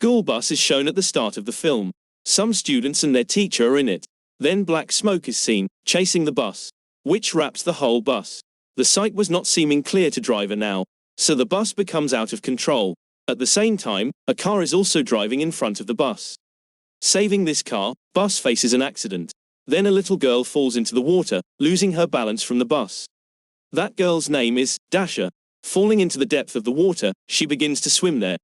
school bus is shown at the start of the film. Some students and their teacher are in it. Then black smoke is seen, chasing the bus, which wraps the whole bus. The sight was not seeming clear to driver now, so the bus becomes out of control. At the same time, a car is also driving in front of the bus. Saving this car, bus faces an accident. Then a little girl falls into the water, losing her balance from the bus. That girl's name is Dasha. Falling into the depth of the water, she begins to swim there,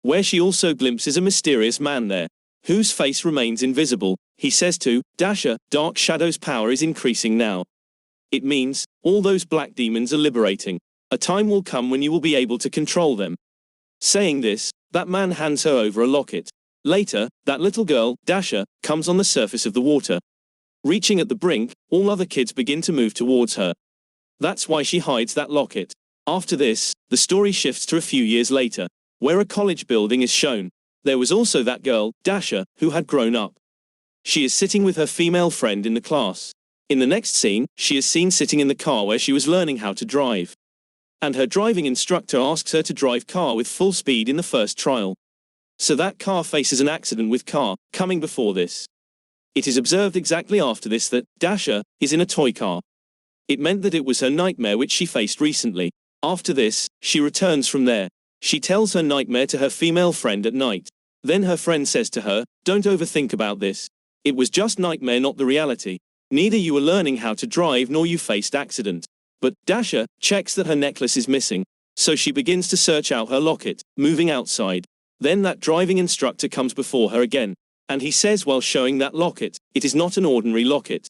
where she also glimpses a mysterious man there, whose face remains invisible. He says to Dasha, "Dark Shadow's power is increasing now. It means all those black demons are liberating. A time will come when you will be able to control them." Saying this, that man hands her over a locket. Later, that little girl, Dasha, comes on the surface of the water. Reaching at the brink, all other kids begin to move towards her. That's why she hides that locket. After this, the story shifts to a few years later, where a college building is shown. There was also that girl, Dasha, who had grown up. She is sitting with her female friend in the class. In the next scene, she is seen sitting in the car where she was learning how to drive. And her driving instructor asks her to drive car with full speed in the first trial. So that car faces an accident with car, coming before this. It is observed exactly after this that Dasha is in a toy car. It meant that it was her nightmare which she faced recently. After this, she returns from there. She tells her nightmare to her female friend at night. Then her friend says to her, "Don't overthink about this. It was just nightmare, not the reality. Neither you were learning how to drive nor you faced accident." But Dasha checks that her necklace is missing. So she begins to search out her locket, moving outside. Then that driving instructor comes before her again. And he says while showing that locket, it is not an ordinary locket.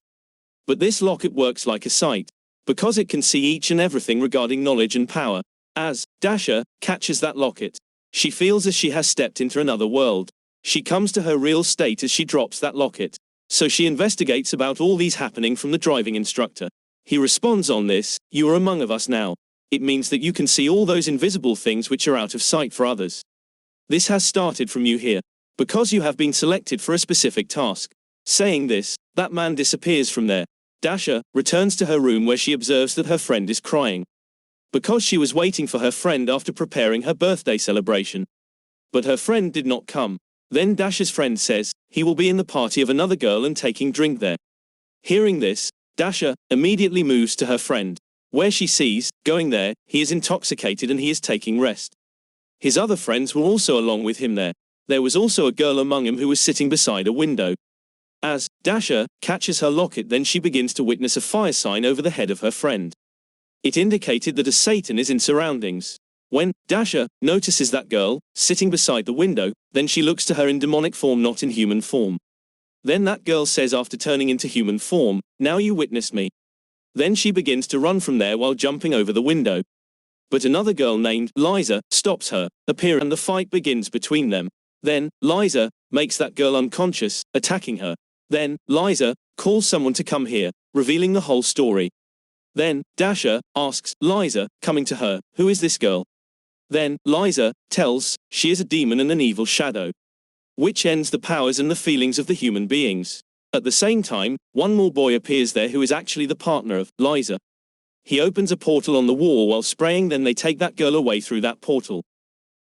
But this locket works like a sight, because it can see each and everything regarding knowledge and power. As Dasha catches that locket, she feels as she has stepped into another world. She comes to her real state as she drops that locket. So she investigates about all these happening from the driving instructor. He responds on this, "You are among of us now. It means that you can see all those invisible things which are out of sight for others. This has started from you here, because you have been selected for a specific task." Saying this, that man disappears from there. Dasha returns to her room where she observes that her friend is crying, because she was waiting for her friend after preparing her birthday celebration. But her friend did not come. Then Dasha's friend says he will be in the party of another girl and taking drink there. Hearing this, Dasha immediately moves to her friend, where she sees, going there, he is intoxicated and he is taking rest. His other friends were also along with him there. There was also a girl among them who was sitting beside a window. As Dasha catches her locket, then she begins to witness a fire sign over the head of her friend. It indicated that a Satan is in surroundings. When Dasha notices that girl sitting beside the window, then she looks to her in demonic form, not in human form. Then that girl says after turning into human form, "Now you witness me." Then she begins to run from there while jumping over the window. But another girl named Liza stops her, appearing, and the fight begins between them. Then Liza makes that girl unconscious, attacking her. Then Liza calls someone to come here, revealing the whole story. Then Dasha asks Liza, coming to her, "Who is this girl?" Then Liza tells she is a demon and an evil shadow, which ends the powers and the feelings of the human beings. At the same time, one more boy appears there who is actually the partner of Liza. He opens a portal on the wall while spraying, then they take that girl away through that portal.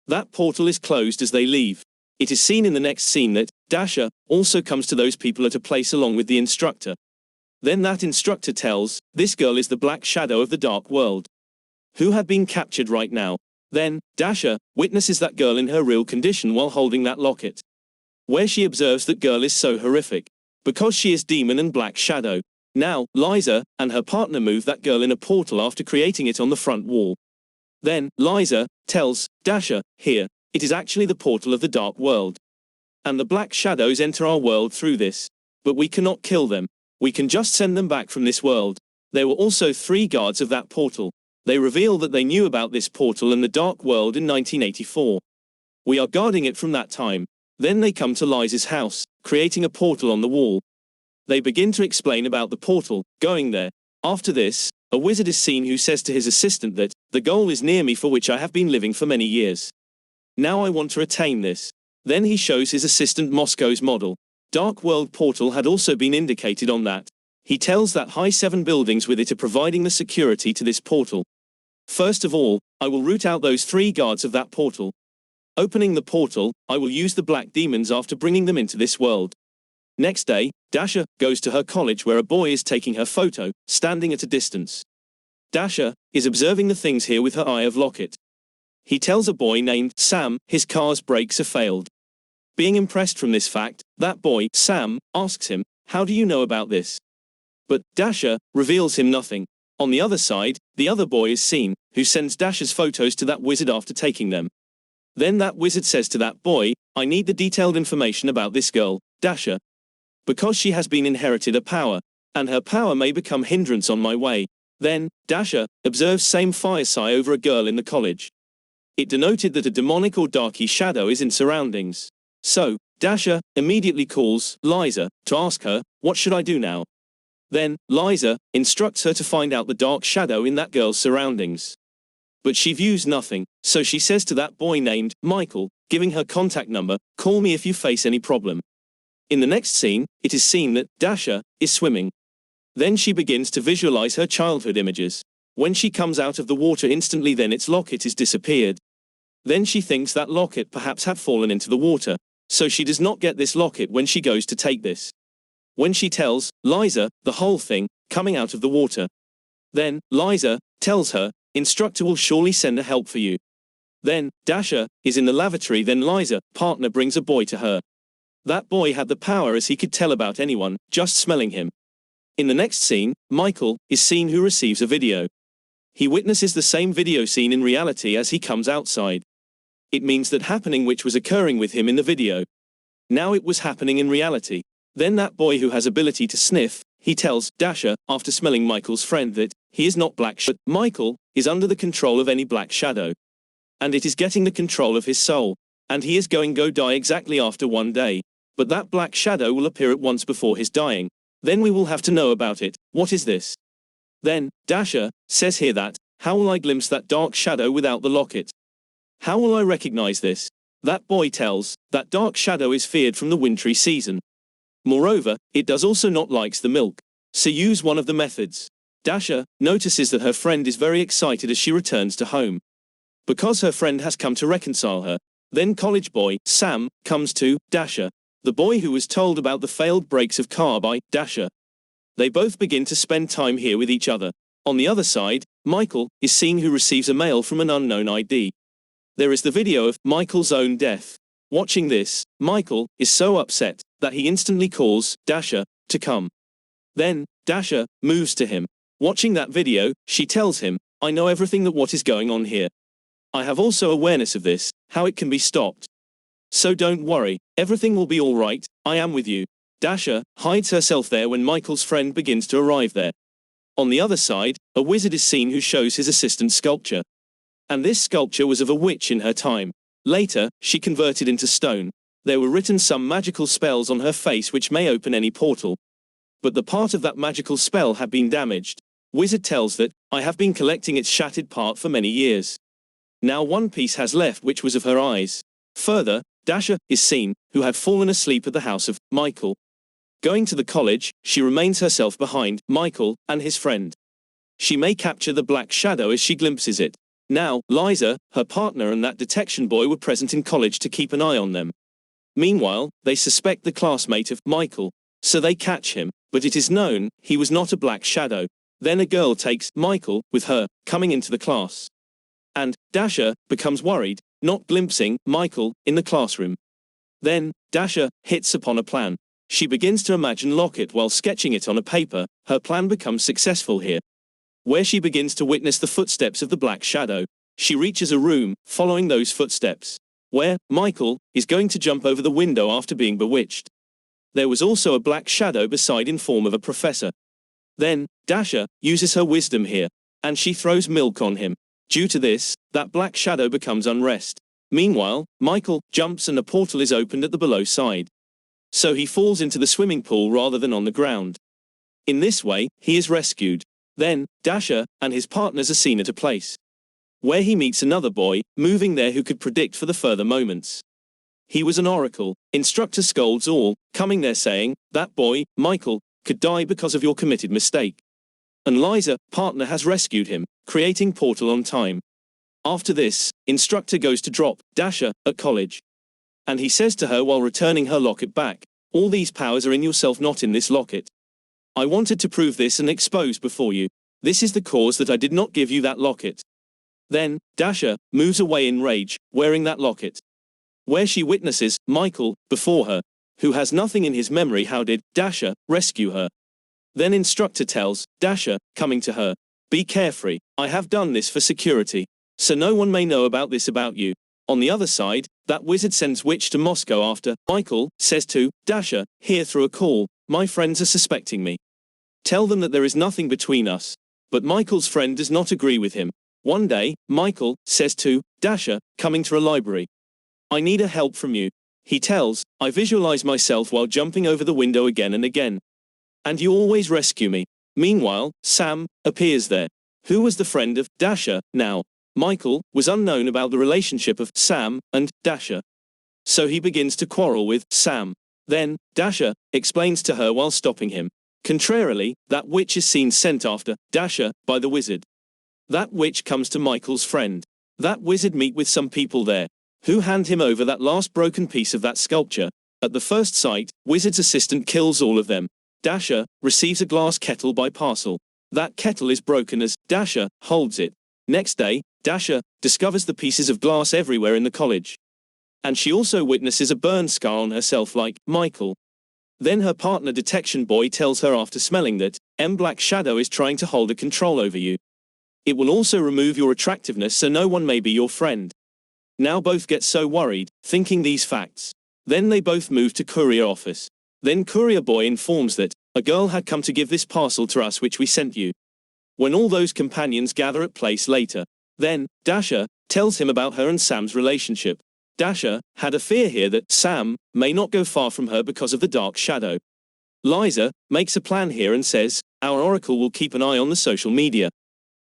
That portal is closed as they leave. It is seen in the next scene that Dasha also comes to those people at a place along with the instructor. Then that instructor tells this girl is the black shadow of the dark world, who had been captured right now. Then Dasha witnesses that girl in her real condition while holding that locket, where she observes that girl is so horrific, because she is demon and black shadow. Now Liza and her partner move that girl in a portal after creating it on the front wall. Then Liza tells Dasha, "Here, it is actually the portal of the dark world. And the black shadows enter our world through this. But we cannot kill them. We can just send them back from this world." There were also 3 guards of that portal. They reveal that they knew about this portal and the dark world in 1984. We are guarding it from that time. Then they come to Liza's house, creating a portal on the wall. They begin to explain about the portal, going there. After this, a wizard is seen who says to his assistant that the goal is near me for which I have been living for many years. Now I want to attain this. Then he shows his assistant Moscow's model. Dark World portal had also been indicated on that. He tells that high 7 buildings with it are providing the security to this portal. First of all, I will root out those 3 guards of that portal. Opening the portal, I will use the black demons after bringing them into this world. Next day, Dasha goes to her college where a boy is taking her photo, standing at a distance. Dasha is observing the things here with her eye of locket. He tells a boy named Sam his car's brakes are failed. Being impressed from this fact, that boy, Sam, asks him, "How do you know about this?" But Dasha reveals him nothing. On the other side, the other boy is seen, who sends Dasha's photos to that wizard after taking them. Then that wizard says to that boy, "I need the detailed information about this girl, Dasha. Because she has been inherited a power, and her power may become hindrance on my way." Then, Dasha observes same fireside over a girl in the college. It denoted that a demonic or darky shadow is in surroundings. So, Dasha immediately calls Liza to ask her, "What should I do now?" Then, Liza instructs her to find out the dark shadow in that girl's surroundings. But she views nothing, so she says to that boy named Michael, giving her contact number, "Call me if you face any problem." In the next scene, it is seen that Dasha is swimming. Then she begins to visualize her childhood images. When she comes out of the water instantly, then its locket is disappeared. Then she thinks that locket perhaps had fallen into the water, so she does not get this locket when she goes to take this. When she tells Liza the whole thing, coming out of the water. Then, Liza tells her, "Instructor will surely send a help for you." Then, Dasha is in the lavatory. Then Liza, partner, brings a boy to her. That boy had the power as he could tell about anyone, just smelling him. In the next scene, Michael is seen who receives a video. He witnesses the same video scene in reality as he comes outside. It means that happening which was occurring with him in the video. Now it was happening in reality. Then that boy who has ability to sniff, he tells Dasha, after smelling Michael's friend, that he is not black, but Michael is under the control of any black shadow. And it is getting the control of his soul. And he is going to die exactly after 1 day. But that black shadow will appear at once before his dying. Then we will have to know about it. What is this? Then, Dasha says here that, "How will I glimpse that dark shadow without the locket? How will I recognize this?" That boy tells, that dark shadow is feared from the wintry season. Moreover, it does also not likes the milk. So use one of the methods. Dasha notices that her friend is very excited as she returns to home. Because her friend has come to reconcile her. Then college boy, Sam, comes to Dasha, the boy who was told about the failed brakes of car by Dasha. They both begin to spend time here with each other. On the other side, Michael is seen who receives a mail from an unknown ID. There is the video of Michael's own death. Watching this, Michael is so upset that he instantly calls Dasha to come. Then, Dasha moves to him. Watching that video, she tells him, "I know everything that what is going on here. I have also awareness of this, how it can be stopped. So don't worry, everything will be alright, I am with you." Dasha hides herself there when Michael's friend begins to arrive there. On the other side, a wizard is seen who shows his assistant sculpture. And this sculpture was of a witch in her time. Later, she converted into stone. There were written some magical spells on her face which may open any portal. But the part of that magical spell had been damaged. Wizard tells that, "I have been collecting its shattered part for many years. Now one piece has left which was of her eyes." Further, Dasha is seen, who had fallen asleep at the house of Michael. Going to the college, she remains herself behind Michael and his friend. She may capture the black shadow as she glimpses it. Now, Liza, her partner, and that detection boy were present in college to keep an eye on them. Meanwhile, they suspect the classmate of Michael, so they catch him, but it is known he was not a black shadow. Then a girl takes Michael with her, coming into the class. And Dasha becomes worried, not glimpsing Michael in the classroom. Then, Dasha hits upon a plan. She begins to imagine locket while sketching it on a paper. Her plan becomes successful here, where she begins to witness the footsteps of the black shadow. She reaches a room, following those footsteps, where Michael is going to jump over the window after being bewitched. There was also a black shadow beside in form of a professor. Then, Dasha uses her wisdom here, and she throws milk on him. Due to this, that black shadow becomes unrest. Meanwhile, Michael jumps and a portal is opened at the below side. So he falls into the swimming pool rather than on the ground. In this way, he is rescued. Then, Dasha and his partners are seen at a place where he meets another boy, moving there, who could predict for the further moments. He was an oracle. Instructor scolds all, coming there saying, "That boy, Michael, could die because of your committed mistake." And Liza, partner, has rescued him, creating portal on time. After this, instructor goes to drop Dasha at college. And he says to her while returning her locket back, all these powers are in yourself, not in this locket. I wanted to prove this and expose before you. This is the cause that I did not give you that locket. Then, Dasha moves away in rage, wearing that locket. Where she witnesses Michael before her, who has nothing in his memory. How did Dasha rescue her? Then instructor tells Dasha, coming to her, be carefree, I have done this for security, so no one may know about this about you. On the other side, that wizard sends witch to Moscow after Michael says to Dasha, here through a call, my friends are suspecting me. Tell them that there is nothing between us. But Michael's friend does not agree with him. One day, Michael says to Dasha, coming to a library, I need a help from you. He tells, I visualize myself while jumping over the window again and again. And you always rescue me. Meanwhile, Sam appears there. Who was the friend of Dasha now? Michael was unknown about the relationship of Sam and Dasha. So he begins to quarrel with Sam. Then, Dasha explains to her while stopping him. Contrarily, that witch is seen sent after Dasha by the wizard. That witch comes to Michael's friend. That wizard meet with some people there, who hand him over that last broken piece of that sculpture. At the first sight, wizard's assistant kills all of them. Dasha receives a glass kettle by parcel. That kettle is broken as Dasha holds it. Next day, Dasha discovers the pieces of glass everywhere in the college. And she also witnesses a burn scar on herself like Michael. Then her partner detection boy tells her after smelling that Black Shadow is trying to hold a control over you. It will also remove your attractiveness so no one may be your friend. Now both get so worried, thinking these facts. Then they both move to courier office. Then courier boy informs that a girl had come to give this parcel to us which we sent you. When all those companions gather at place later, then Dasha tells him about her and Sam's relationship. Dasha had a fear here that Sam may not go far from her because of the dark shadow. Liza makes a plan here and says, our oracle will keep an eye on the social media.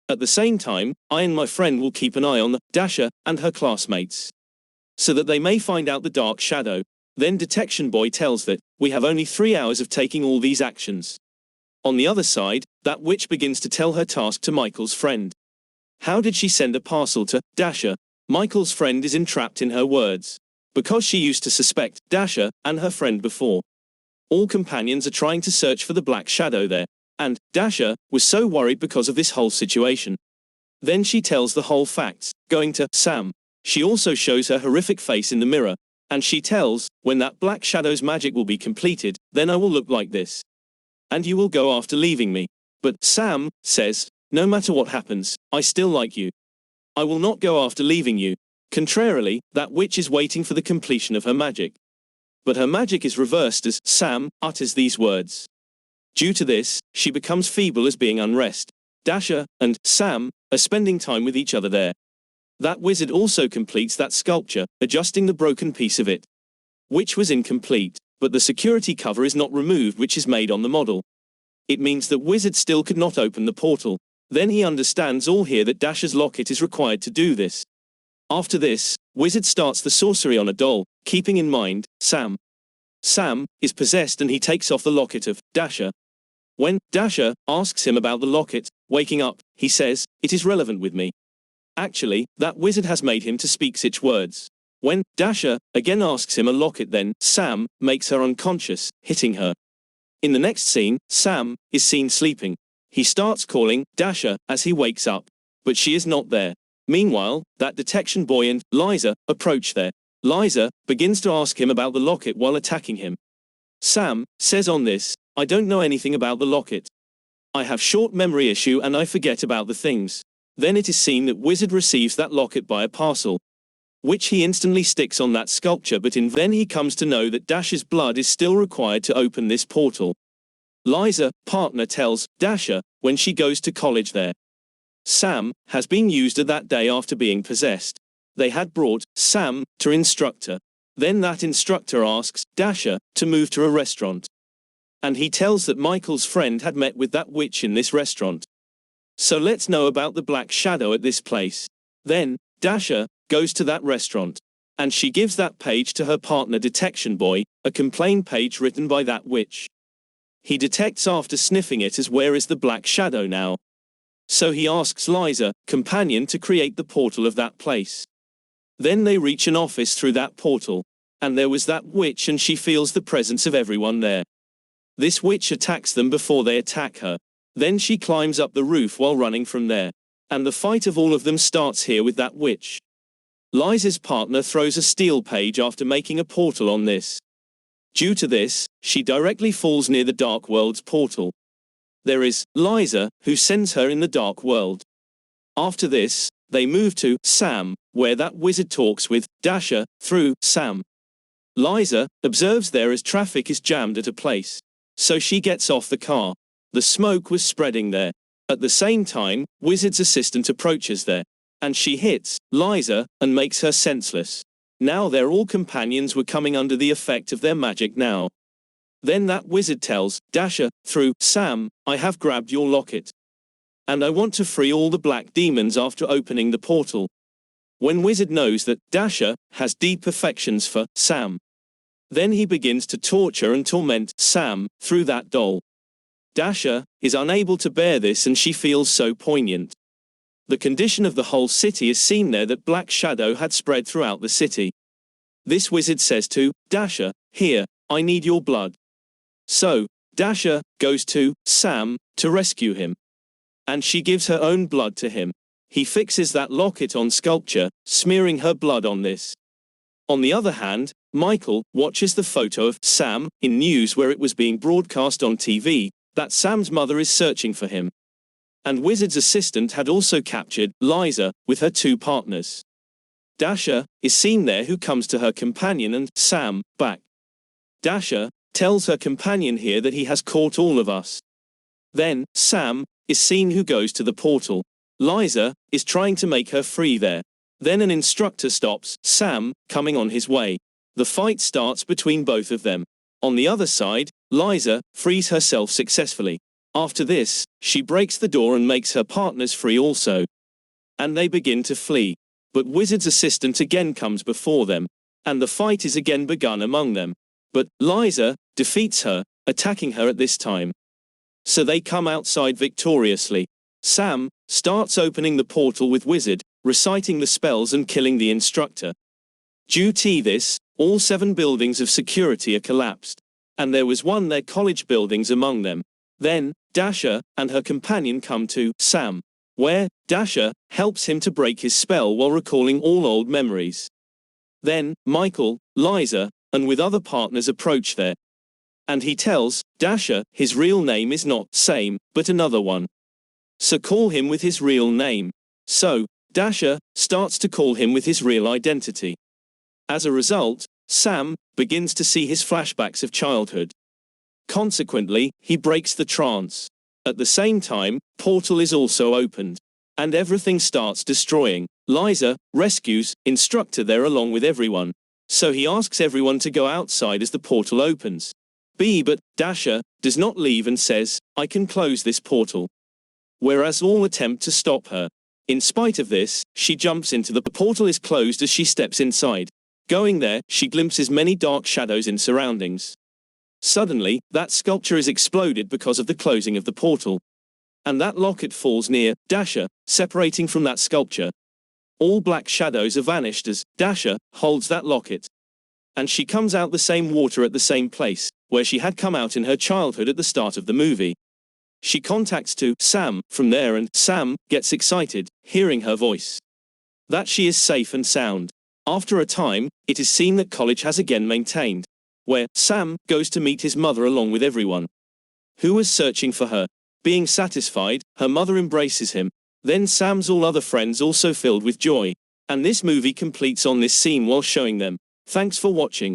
At the same time, I and my friend will keep an eye on Dasha and her classmates, so that they may find out the dark shadow. Then detection boy tells that we have only 3 hours of taking all these actions. On the other side, that witch begins to tell her task to Michael's friend. How did she send a parcel to Dasha? Michael's friend is entrapped in her words, because she used to suspect Dasha and her friend before. All companions are trying to search for the black shadow there, and Dasha was so worried because of this whole situation. Then she tells the whole facts, going to Sam. She also shows her horrific face in the mirror, and she tells, when that black shadow's magic will be completed, then I will look like this. And you will go after leaving me. But Sam says, no matter what happens, I still like you. I will not go after leaving you. Contrarily, that witch is waiting for the completion of her magic. But her magic is reversed as Sam utters these words. Due to this, she becomes feeble as being unrest. Dasha and Sam are spending time with each other there. That wizard also completes that sculpture, adjusting the broken piece of it, which was incomplete, but the security cover is not removed which is made on the model. It means that wizard still could not open the portal. Then he understands all here that Dasha's locket is required to do this. After this, wizard starts the sorcery on a doll, keeping in mind Sam. Sam is possessed and he takes off the locket of Dasha. When Dasha asks him about the locket, waking up, he says, it is relevant with me. Actually, that wizard has made him to speak such words. When Dasha again asks him a locket, then Sam makes her unconscious, hitting her. In the next scene, Sam is seen sleeping. He starts calling Dasha as he wakes up, but she is not there. Meanwhile, that detection boy and Liza approach there. Liza begins to ask him about the locket while attacking him. Sam says on this, I don't know anything about the locket. I have short memory issue and I forget about the things. Then it is seen that wizard receives that locket by a parcel, which he instantly sticks on that sculpture, but then he comes to know that Dasha's blood is still required to open this portal. Liza, partner, tells Dasha when she goes to college there. Sam has been used that day after being possessed. They had brought Sam to instructor. Then that instructor asks Dasha to move to a restaurant. And he tells that Michael's friend had met with that witch in this restaurant. So let's know about the black shadow at this place. Then Dasha goes to that restaurant, and she gives that page to her partner detection boy, a complaint page written by that witch. He detects after sniffing it as where is the black shadow now. So he asks Liza, companion, to create the portal of that place. Then they reach an office through that portal. And there was that witch, and she feels the presence of everyone there. This witch attacks them before they attack her. Then she climbs up the roof while running from there. And the fight of all of them starts here with that witch. Liza's partner throws a steel page after making a portal on this. Due to this, she directly falls near the Dark World's portal. There is Liza, who sends her in the Dark World. After this, they move to Sam, where that wizard talks with Dasha through Sam. Liza observes there as traffic is jammed at a place. So she gets off the car. The smoke was spreading there. At the same time, Wizard's assistant approaches there. And she hits Liza and makes her senseless. Now they're all companions were coming under the effect of their magic now. Then that wizard tells Dasha, through Sam, I have grabbed your locket. And I want to free all the black demons after opening the portal. When Wizard knows that Dasha has deep affections for Sam. Then he begins to torture and torment Sam through that doll. Dasha is unable to bear this, and she feels so poignant. The condition of the whole city is seen there, that black shadow had spread throughout the city. This wizard says to Dasha, here, I need your blood. So, Dasha goes to Sam to rescue him. And she gives her own blood to him. He fixes that locket on sculpture, smearing her blood on this. On the other hand, Michael watches the photo of Sam in news where it was being broadcast on TV, that Sam's mother is searching for him. And Wizard's assistant had also captured Liza with her two partners. Dasha is seen there, who comes to her companion and Sam back. Dasha tells her companion here that he has caught all of us. Then Sam is seen, who goes to the portal. Liza is trying to make her free there. Then an instructor stops Sam coming on his way. The fight starts between both of them. On the other side, Liza frees herself successfully. After this, she breaks the door and makes her partners free also. And they begin to flee. But Wizard's assistant again comes before them. And the fight is again begun among them. But Liza defeats her, attacking her at this time. So they come outside victoriously. Sam starts opening the portal with Wizard, reciting the spells and killing the instructor. Due to this, all 7 buildings of security are collapsed. And there was one their college buildings among them. Then, Dasha and her companion come to Sam, where Dasha helps him to break his spell while recalling all old memories. Then, Michael, Liza, and with other partners approach there. And he tells Dasha his real name is not same, but another one. So call him with his real name. So, Dasha starts to call him with his real identity. As a result, Sam begins to see his flashbacks of childhood. Consequently, he breaks the trance. At the same time, portal is also opened. And everything starts destroying. Liza rescues instructor there along with everyone. So he asks everyone to go outside as the portal opens. But Dasha does not leave and says, I can close this portal. Whereas all attempt to stop her. In spite of this, she jumps into the portal is closed as she steps inside. Going there, she glimpses many dark shadows in surroundings. Suddenly, that sculpture is exploded because of the closing of the portal. And that locket falls near Dasha, separating from that sculpture. All black shadows are vanished as Dasha holds that locket. And she comes out the same water at the same place, where she had come out in her childhood at the start of the movie. She contacts to Sam from there, and Sam gets excited, hearing her voice. That she is safe and sound. After a time, it is seen that college has again maintained, where Sam goes to meet his mother along with everyone who was searching for her. Being satisfied, her mother embraces him. Then Sam's all other friends also filled with joy. And this movie completes on this scene while showing them. Thanks for watching.